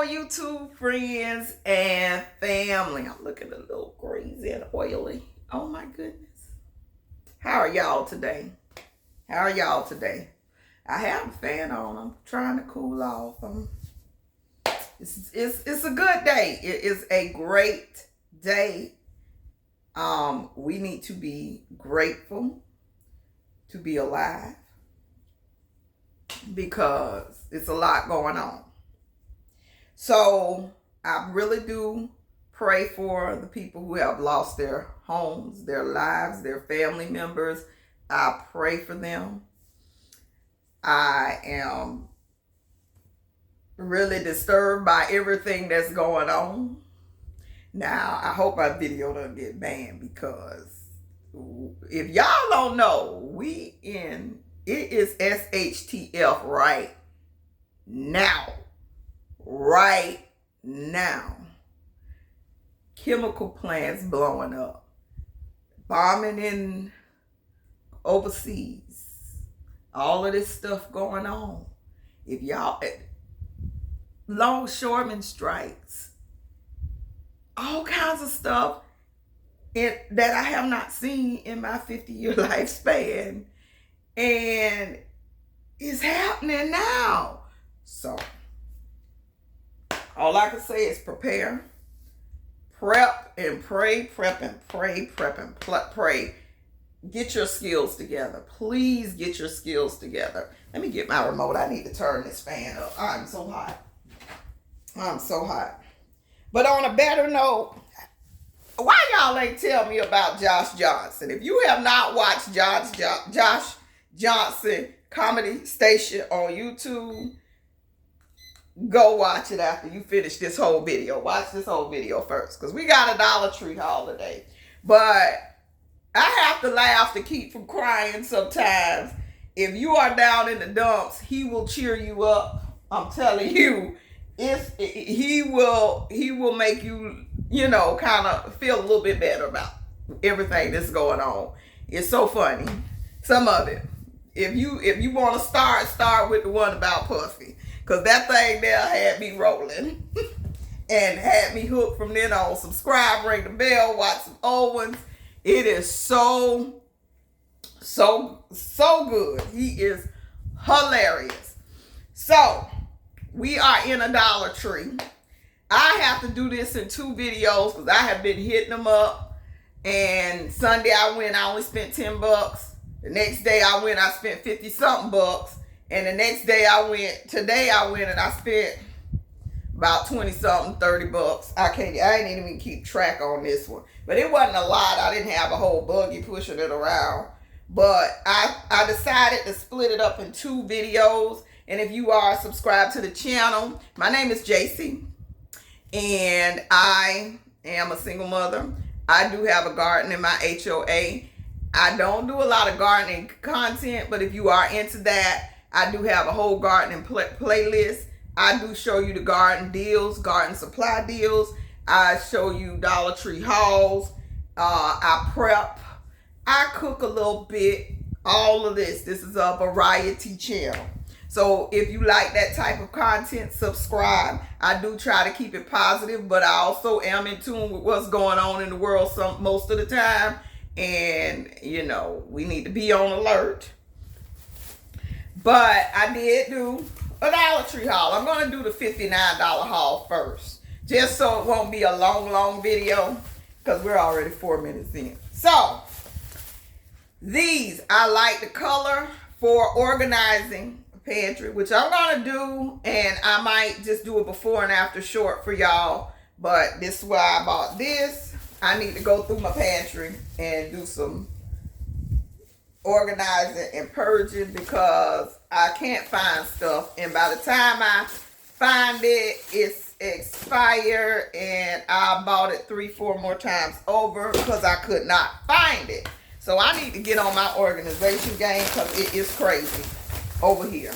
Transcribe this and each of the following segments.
Hello, YouTube friends and family. I'm looking a little crazy and oily. Oh my goodness. How are y'all today? How are y'all today? I have a fan on. I'm trying to cool off. It's a good day. It is a great day. We need to be grateful to be alive because it's a lot going on. So I really do pray for the people who have lost their homes, their lives, their family members. I pray for them. I am really disturbed by everything that's going on. Now, I hope my video doesn't get banned because if y'all don't know, it is shtf right now. Right now. Chemical plants blowing up. Bombing in overseas. All of this stuff going on. If y'all, longshoreman strikes. All kinds of stuff that I have not seen in my 50-year lifespan. And it's happening now. So all I can say is prepare, prep and pray, prep and pray, prep and pray. Get your skills together. Please get your skills together. Let me get my remote. I need to turn this fan up. I'm so hot. I'm so hot. But on a better note, why y'all ain't tell me about Josh Johnson? If you have not watched Josh Johnson Comedy Station on YouTube, go watch it after you finish this whole video. Watch this whole video first, because we got a Dollar Tree haul today. But I have to laugh to keep from crying sometimes. If you are down in the dumps, he will cheer you up. I'm telling you, he will make you, kind of feel a little bit better about everything that's going on. It's so funny. Some of it. If you want to start with the one about Puffy. Because that thing there had me rolling and had me hooked from then on. Subscribe, ring the bell, watch some old ones. It is so good. He is hilarious. So, we are in a Dollar Tree. I have to do this in 2 videos because I have been hitting them up. And Sunday I went, I only spent $10. The next day I went, I spent 50-something bucks. And the next day today I went and I spent about 20-something, 30 bucks. I ain't even keep track on this one. But it wasn't a lot. I didn't have a whole buggy pushing it around. But I decided to split it up in 2 videos. And if you are subscribed to the channel, my name is JC. And I am a single mother. I do have a garden in my HOA. I don't do a lot of gardening content, but if you are into that, I do have a whole gardening playlist. I do show you the garden deals, garden supply deals. I show you Dollar Tree hauls. I prep. I cook a little bit. All of this. This is a variety channel. So if you like that type of content, subscribe. I do try to keep it positive, but I also am in tune with what's going on in the world most of the time. And, we need to be on alert. But I did do a Dollar Tree haul. I'm going to do the $59 haul first. Just so it won't be a long video. Because we're already 4 minutes in. So, these, I like the color for organizing a pantry. Which I'm going to do. And I might just do a before and after short for y'all. But this is why I bought this. I need to go through my pantry and do some organizing and purging because I can't find stuff, and by the time I find it, it's expired, and I bought it 3-4 more times over because I could not find it. So I need to get on my organization game because it is crazy over here.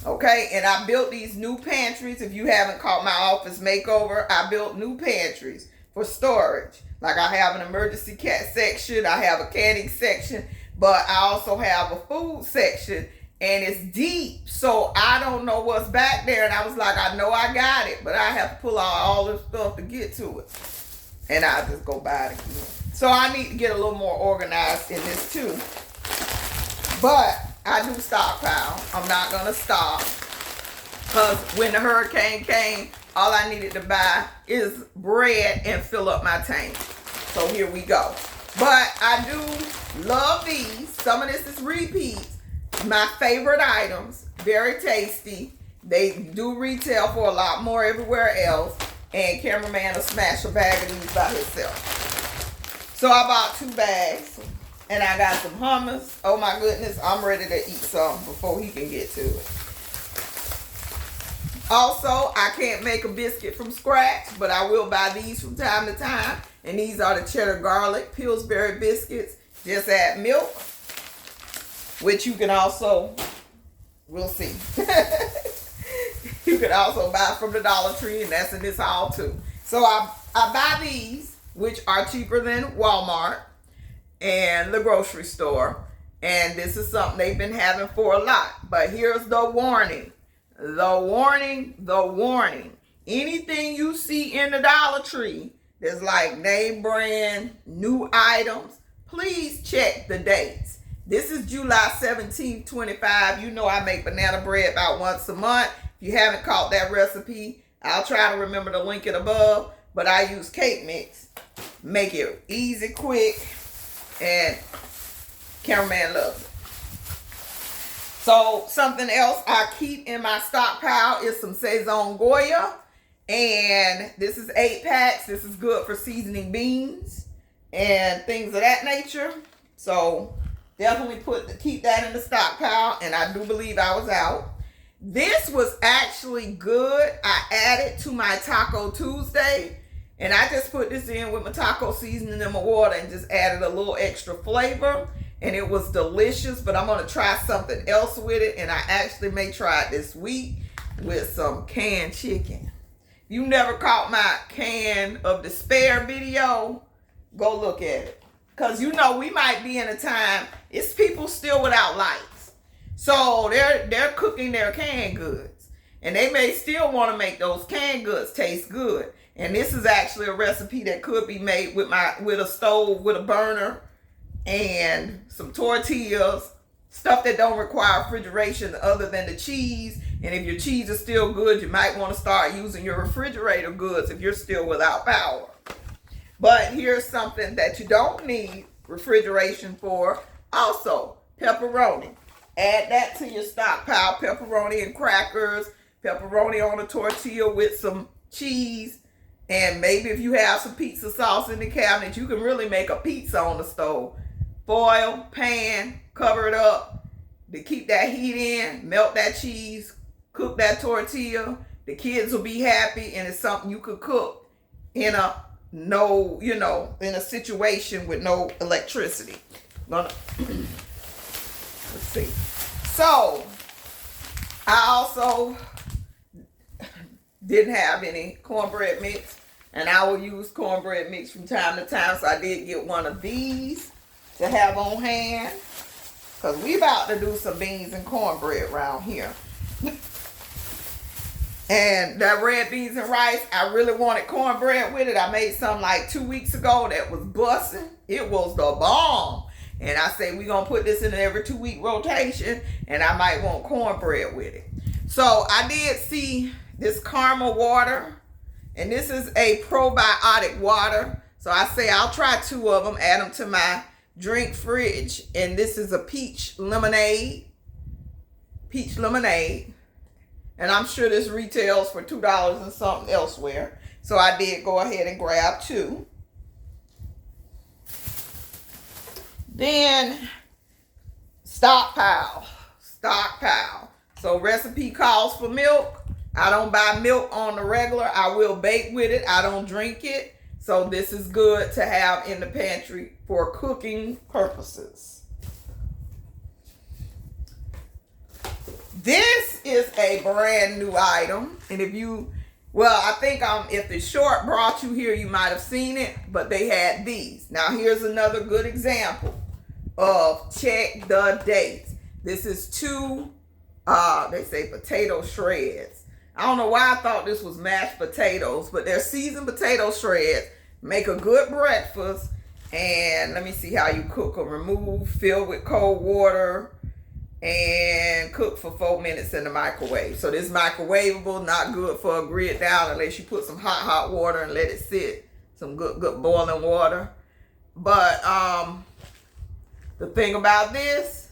Okay, and I built these new pantries. If you haven't caught my office makeover, I built new pantries for storage. Like I have an emergency cat section, I have a canning section, but I also have a food section and it's deep, so I don't know what's back there. And I was like, I know I got it, but I have to pull out all this stuff to get to it. And I just go buy it again. So I need to get a little more organized in this too. But I do stockpile. I'm not gonna stop, because when the hurricane came, all I needed to buy is bread and fill up my tank. So here we go. But I do love these. Some of this is repeats. My favorite items, very tasty. They do retail for a lot more everywhere else. And cameraman will smash a bag of these by himself. So I bought 2 bags. And I got some hummus. Oh my goodness, I'm ready to eat some before he can get to it. Also, I can't make a biscuit from scratch, but I will buy these from time to time. And these are the cheddar garlic Pillsbury biscuits. Just add milk, which you can also, we'll see. You can also buy from the Dollar Tree, and that's in this haul too. So I buy these, which are cheaper than Walmart and the grocery store. And this is something they've been having for a lot. But here's the warning. The warning, the warning. Anything you see in the Dollar Tree that's like name brand, new items, please check the dates. This is July 17th, 25. You know I make banana bread about once a month. If you haven't caught that recipe, I'll try to remember to link it above. But I use cake mix. Make it easy, quick, and cameraman loves it. So something else I keep in my stockpile is some Saison Goya. And this is 8 packs. This is good for seasoning beans and things of that nature. So definitely keep that in the stockpile. And I do believe I was out. This was actually good. I added to my Taco Tuesday. And I just put this in with my taco seasoning and my water and just added a little extra flavor. And it was delicious, but I'm going to try something else with it. And I actually may try it this week with some canned chicken. If you never caught my can of despair video, go look at it. Because you know we might be in a time, it's people still without lights. So they're cooking their canned goods. And they may still want to make those canned goods taste good. And this is actually a recipe that could be made with a stove, with a burner, and some tortillas, stuff that don't require refrigeration other than the cheese. And if your cheese is still good, you might want to start using your refrigerator goods if you're still without power. But here's something that you don't need refrigeration for. Also, pepperoni. Add that to your stockpile. Pepperoni and crackers. Pepperoni on a tortilla with some cheese. And maybe if you have some pizza sauce in the cabinet, you can really make a pizza on the stove. Foil, pan, cover it up to keep that heat in. Melt that cheese. Cook that tortilla. The kids will be happy, and it's something you could cook in a in a situation with no electricity. Let's see. So I also didn't have any cornbread mix, and I will use cornbread mix from time to time. So I did get one of these to have on hand, because we about to do some beans and cornbread around here. And that red beans and rice, I really wanted cornbread with it. I made some like 2 weeks ago that was busting. It was the bomb. And I say we're going to put this in every 2 week rotation, and I might want cornbread with it. So I did see this caramel water, and this is a probiotic water. So I say I'll try 2 of them, add them to my drink fridge. And this is a peach lemonade. Peach lemonade. And I'm sure this retails for $2 and something elsewhere. So I did go ahead and grab 2. Then stockpile. So recipe calls for milk. I don't buy milk on the regular. I will bake with it. I don't drink it. So this is good to have in the pantry for cooking purposes. This is a brand new item. And I think if the short brought you here, you might have seen it, but they had these. Now here's another good example of check the dates. This is 2, they say potato shreds. I don't know why I thought this was mashed potatoes, but they're seasoned potato shreds. Make a good breakfast. And let me see how you cook them. Remove, fill with cold water, and cook for 4 minutes in the microwave. So this microwavable, not good for a grit down unless you put some hot water and let it sit. Some good boiling water. But the thing about this,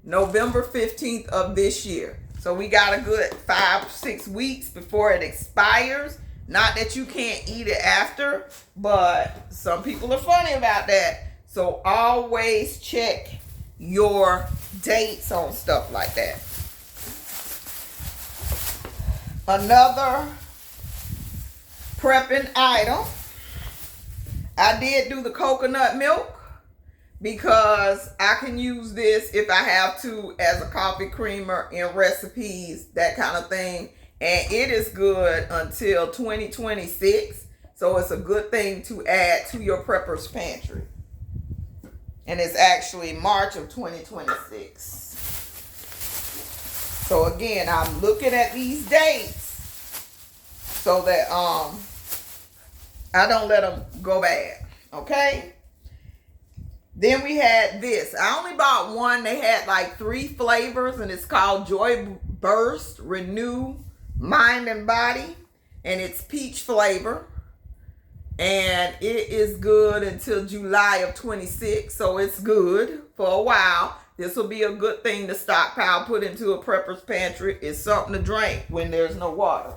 November 15th of this year. So we got a good 5-6 weeks before it expires. Not that you can't eat it after, but some people are funny about that. So always check your dates on stuff like that. Another prepping item. I did do the coconut milk because I can use this if I have to as a coffee creamer in recipes, that kind of thing. And it is good until 2026. So it's a good thing to add to your prepper's pantry. And it's actually March of 2026. So again, I'm looking at these dates so that I don't let them go bad. Okay? Then we had this. I only bought one. They had like 3 flavors, and it's called Joy Burst Renew Mind and Body, and it's peach flavor, and it is good until July of 26, so it's good for a while. This will be a good thing to stockpile, put into a prepper's pantry. It's something to drink when there's no water,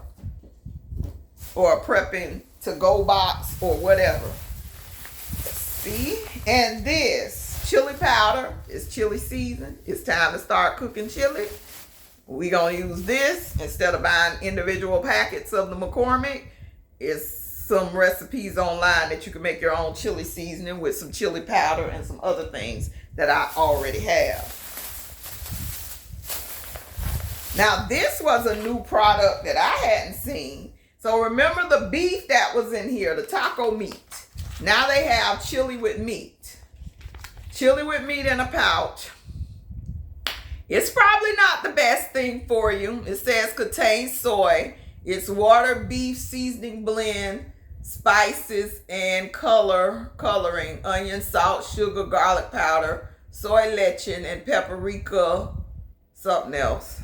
or a prepping to go box or whatever. See? And this chili powder is chili season. It's time to start cooking chili. We're going to use this instead of buying individual packets of the McCormick. It's some recipes online that you can make your own chili seasoning with some chili powder and some other things that I already have. Now, this was a new product that I hadn't seen. So remember the beef that was in here, the taco meat. Now they have chili with meat. Chili with meat in a pouch. It's probably not the best thing for you. It says contains soy. It's water, beef, seasoning blend, spices, and coloring, onion, salt, sugar, garlic powder, soy lecithin, and paprika, something else.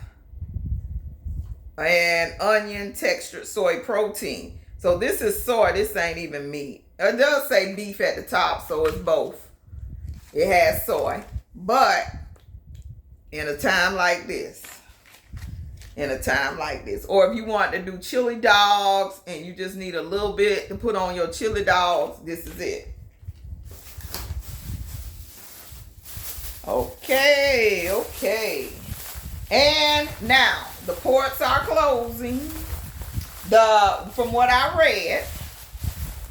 And onion textured soy protein. So this is soy. This ain't even meat. It does say beef at the top, so it's both. It has soy. But in a time like this, or if you want to do chili dogs and you just need a little bit to put on your chili dogs, this is it. Okay. And now the ports are closing. From what I read,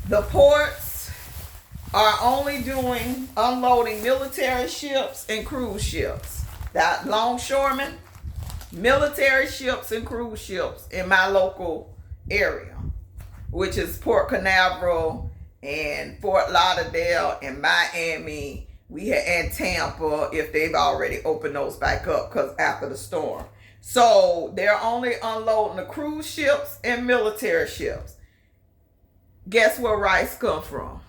the ports are only unloading military ships and cruise ships. That longshoremen, military ships and cruise ships in my local area, which is Port Canaveral and Fort Lauderdale and Miami. We had and Tampa, if they've already opened those back up because after the storm. So they're only unloading the cruise ships and military ships. Guess where rice come from?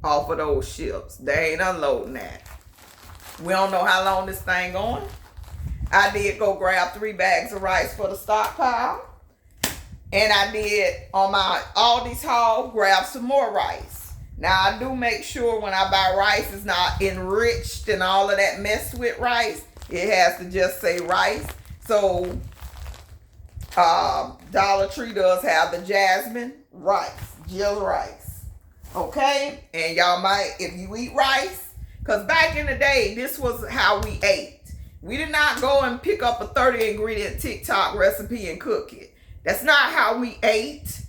Off of those ships. They ain't unloading that. We don't know how long this thing going. I did go grab 3 bags of rice for the stockpile. And I did, on my Aldi's haul, grab some more rice. Now, I do make sure when I buy rice, it's not enriched and all of that mess with rice. It has to just say rice. So, Dollar Tree does have the jasmine rice, Jill rice. Okay? And y'all might, if you eat rice, because back in the day, this was how we ate. We did not go and pick up a 30-ingredient TikTok recipe and cook it. That's not how we ate.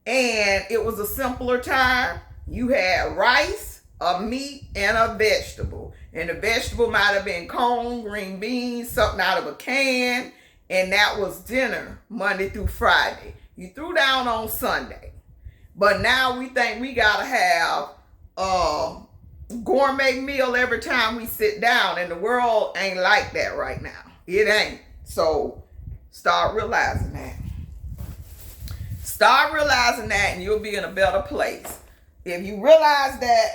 And it was a simpler time. You had rice, a meat, and a vegetable. And the vegetable might have been corn, green beans, something out of a can. And that was dinner Monday through Friday. You threw down on Sunday. But now we think we got to have gourmet meal every time we sit down, and the world ain't like that right now. It ain't. So start realizing that. Start realizing that, and you'll be in a better place. If you realize that,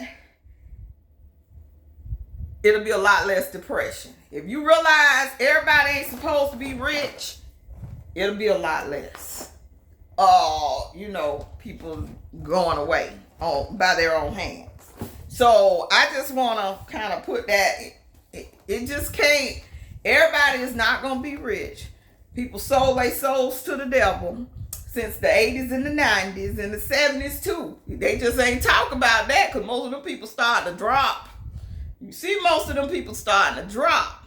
it'll be a lot less depression. If you realize everybody ain't supposed to be rich, it'll be a lot less. People going away by their own hands. So I just want to kind of put that, it just can't, everybody is not going to be rich. People sold their souls to the devil since the 80s and the 90s and the 70s too. They just ain't talk about that because most of them people starting to drop. You see most of them people starting to drop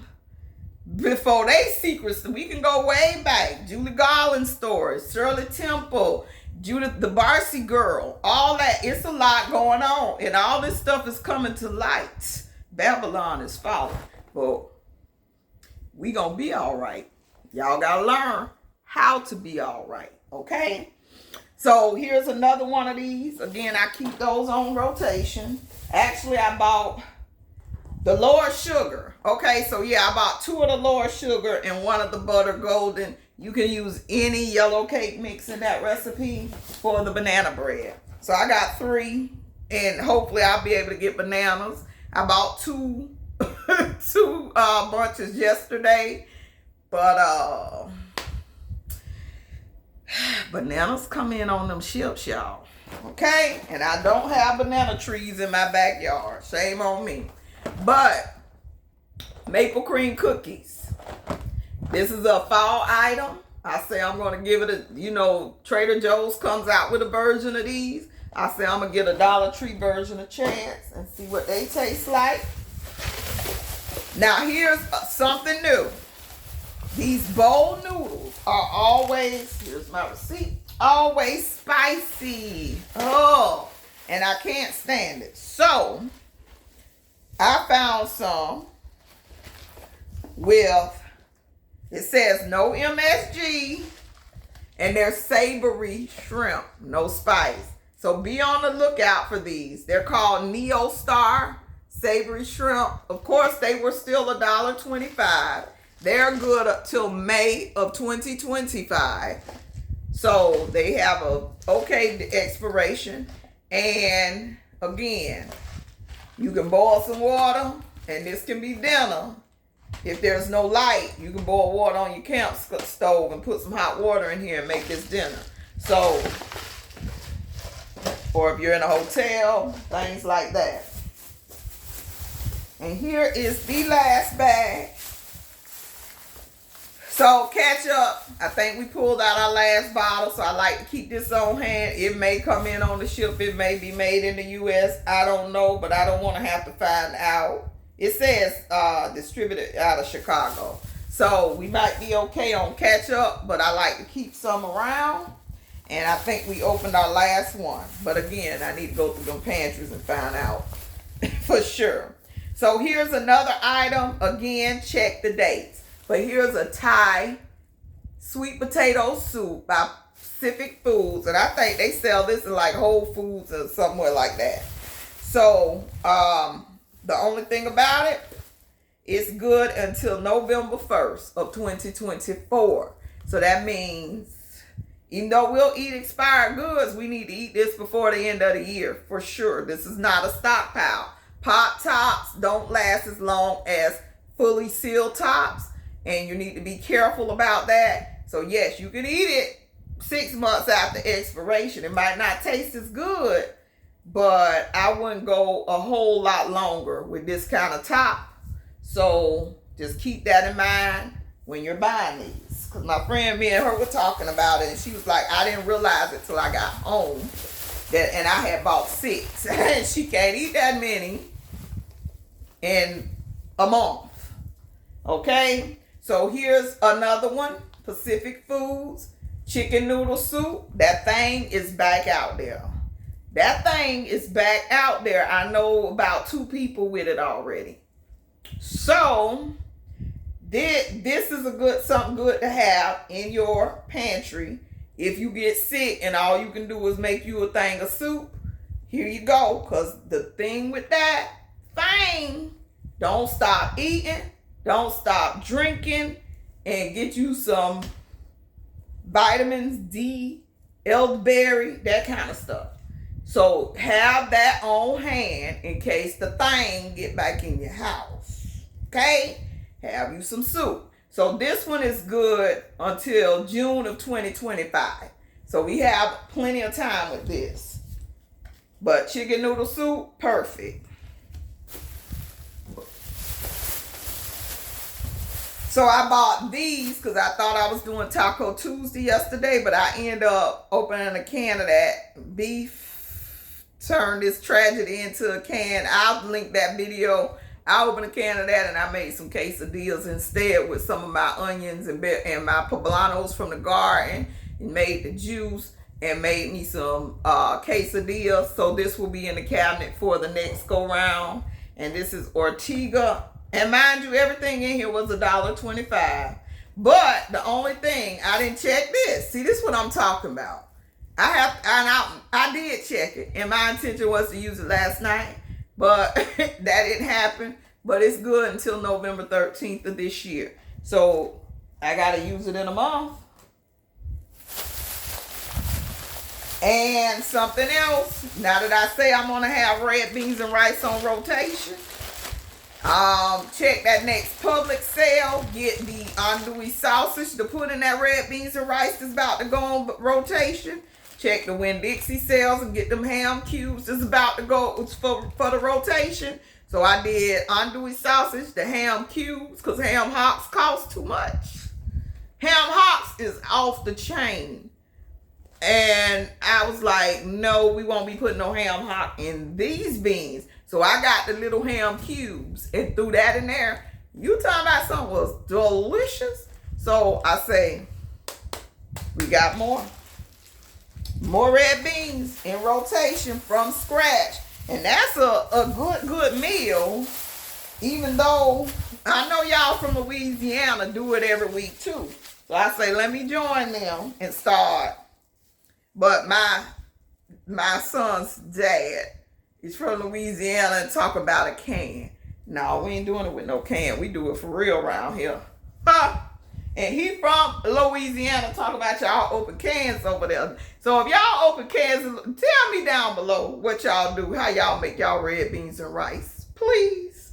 before they secrets. We can go way back. Julie Garland's stories, Shirley Temple, Judith the Barcy girl, all that. It's a lot going on, and all this stuff is coming to light. Babylon is falling, but we gonna be all right. Y'all gotta learn how to be all right, okay? So here's another one of these. Again, I keep those on rotation. Actually, I bought the Lord Sugar. Okay, so yeah, I bought 2 of the Lord Sugar and 1 of the Butter Golden. You can use any yellow cake mix in that recipe for the banana bread. So I got 3, and hopefully I'll be able to get bananas. I bought 2 bunches yesterday, but bananas come in on them ships, y'all. Okay, and I don't have banana trees in my backyard. Shame on me. But maple cream cookies. This is a fall item. I say I'm going to give it a, Trader Joe's comes out with a version of these. I say I'm going to get a Dollar Tree version a chance and see what they taste like. Now here's something new. These bowl noodles are always, here's my receipt, always spicy. Oh, and I can't stand it. So I found some with, it says no MSG, and they're savory shrimp, no spice. So be on the lookout for these. They're called Neo Star savory shrimp. Of course, they were still $1.25. They're good up till May of 2025. So they have a okay expiration. And again, you can boil some water, and this can be dinner. If there's no light, you can boil water on your camp stove and put some hot water in here and make this dinner. So, or if you're in a hotel, things like that. And here is the last bag. So ketchup, I think we pulled out our last bottle, so I like to keep this on hand. It may come in on the ship. It may be made in the U.S. I don't know, but I don't want to have to find out. It says distributed out of Chicago. So we might be okay on ketchup, but I like to keep some around. And I think we opened our last one. But again, I need to go through them pantries and find out for sure. So here's another item. Again, check the dates. But here's a Thai sweet potato soup by Pacific Foods. And I think they sell this in like Whole Foods or somewhere like that. So, the only thing about it, it's good until November 1st of 2024. So that means, even though we'll eat expired goods, we need to eat this before the end of the year, for sure. This is not a stockpile. Pop tops don't last as long as fully sealed tops, and you need to be careful about that. So yes, you can eat it 6 months after expiration. It might not taste as good, but I wouldn't go a whole lot longer with this kind of top. So just keep that in mind when you're buying these. Because my friend, me and her were talking about it, and she was like, I didn't realize it till I got home. And I had bought 6. And she can't eat that many in a month. Okay? So here's another one. Pacific Foods chicken noodle soup. That thing is back out there. That thing is back out there. I know about 2 people with it already. So this is something good to have in your pantry. If you get sick and all you can do is make you a thing of soup, here you go. Because the thing with that, thing, don't stop eating, don't stop drinking, and get you some vitamins D, elderberry, that kind of stuff. So have that on hand in case the thing get back in your house. Okay? Have you some soup. So this one is good until June of 2025. So we have plenty of time with this. But chicken noodle soup, perfect. So I bought these because I thought I was doing Taco Tuesday yesterday, but I ended up opening a can of that beef. Turned this tragedy into a can. I'll link that video. I opened a can of that and I made some quesadillas instead with some of my onions and my poblanos from the garden, and made the juice and made me some quesadillas. So this will be in the cabinet for the next go round. And this is Ortega. And mind you, everything in here was $1.25. But the only thing, I didn't check this. See, this is what I'm talking about. I did check it, and my intention was to use it last night, but that didn't happen. But it's good until November 13th of this year. So I got to use it in a month. And something else, now that I say I'm going to have red beans and rice on rotation, check that next public sale. Get the andouille sausage to put in that red beans and rice that's about to go on rotation. Check the Winn-Dixie sales and get them ham cubes that's about to go for the rotation. So I did andouille sausage, the ham cubes, because ham hocks cost too much. Ham hocks is off the chain. And I was like, no, we won't be putting no ham hock in these beans. So I got the little ham cubes and threw that in there. You talking about something was delicious. So I say, we got more red beans in rotation from scratch. And that's a good meal, even though I know y'all from Louisiana do it every week too. So I say, let me join them and start. But my son's dad is from Louisiana and talk about a can. No, we ain't doing it with no can. We do it for real around here. Huh? And he from Louisiana, talk about y'all open cans over there. So if y'all open cans, tell me down below what y'all do, how y'all make y'all red beans and rice. Please.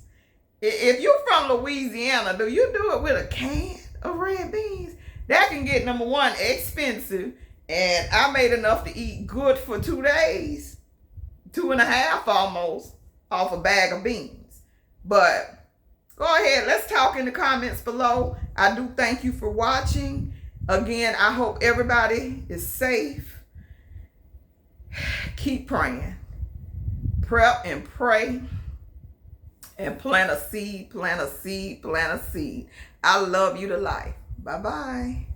If you from Louisiana, do you do it with a can of red beans? That can get, number one, expensive. And I made enough to eat good for 2 days. 2.5 almost off a bag of beans. But go ahead, let's talk in the comments below. I do thank you for watching. Again, I hope everybody is safe. Keep praying. Prep and pray. And plant a seed, plant a seed, plant a seed. I love you to life. Bye-bye.